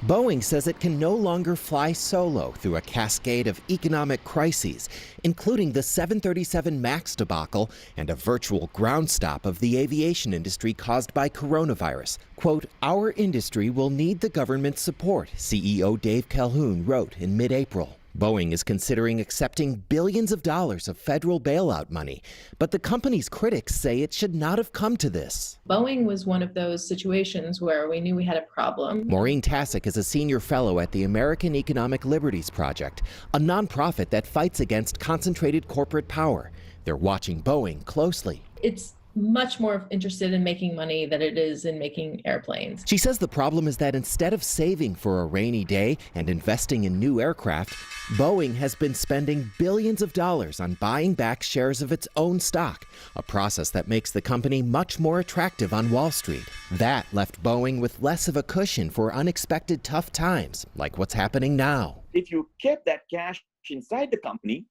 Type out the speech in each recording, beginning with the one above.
Boeing says it can no longer fly solo through a cascade of economic crises, including the 737 MAX debacle and a virtual ground stop of the aviation industry caused by coronavirus. Quote, "Our industry will need the government's support," CEO Dave Calhoun wrote in mid-April. Boeing is considering accepting billions of dollars of federal bailout money, but the company's critics say it should not have come to this. Boeing was one of those situations where we knew we had a problem. Maureen Tasic is a senior fellow at the American Economic Liberties Project, a nonprofit that fights against concentrated corporate power. They're watching Boeing closely. It's much more interested in making money than it is in making airplanes. She says the problem is that instead of saving for a rainy day and investing in new aircraft, Boeing has been spending billions of dollars on buying back shares of its own stock, a process that makes the company much more attractive on Wall Street. That left Boeing with less of a cushion for unexpected tough times, like what's happening now. If you kept that cash inside the company,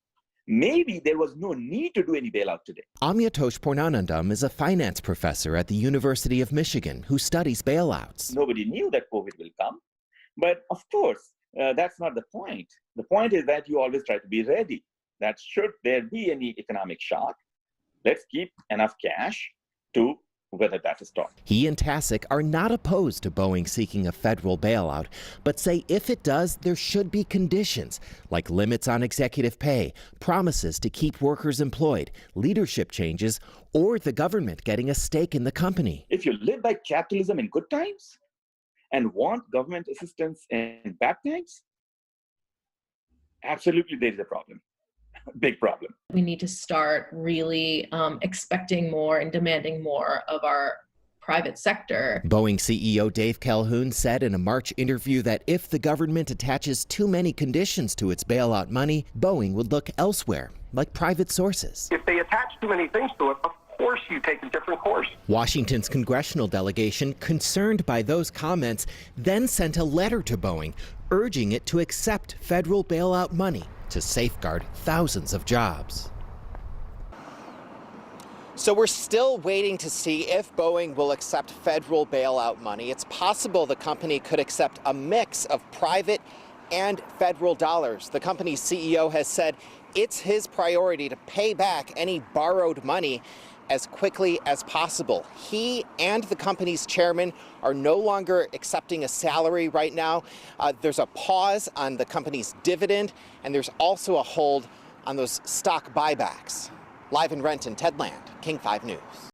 maybe there was no need to do any bailout today. Amyatosh Purnanandam is a finance professor at the University of Michigan who studies bailouts. Nobody knew that COVID will come. But of course, that's not the point. The point is that you always try to be ready. That should there be any economic shock, let's keep enough cash to weather that storm. He and Tasic are not opposed to Boeing seeking a federal bailout, but say if it does, there should be conditions like limits on executive pay, promises to keep workers employed, leadership changes, or the government getting a stake in the company. If you live by capitalism in good times and want government assistance in bad times, absolutely there is a problem. Big problem. We need to start really expecting more and demanding more of our private sector. Boeing CEO Dave Calhoun said in a March interview that if the government attaches too many conditions to its bailout money, Boeing would look elsewhere, like private sources. If they attach too many things to it, of course you take a different course. Washington's congressional delegation, concerned by those comments, then sent a letter to Boeing urging it to accept federal bailout money to safeguard thousands of jobs. So we're still waiting to see if Boeing will accept federal bailout money. It's possible the company could accept a mix of private and federal dollars. The company's CEO has said it's his priority to pay back any borrowed money as quickly as possible. He and the company's chairman are no longer accepting a salary right now. There's a pause on the company's dividend, and there's also a hold on those stock buybacks. Live in Renton, Ted Land, King 5 News.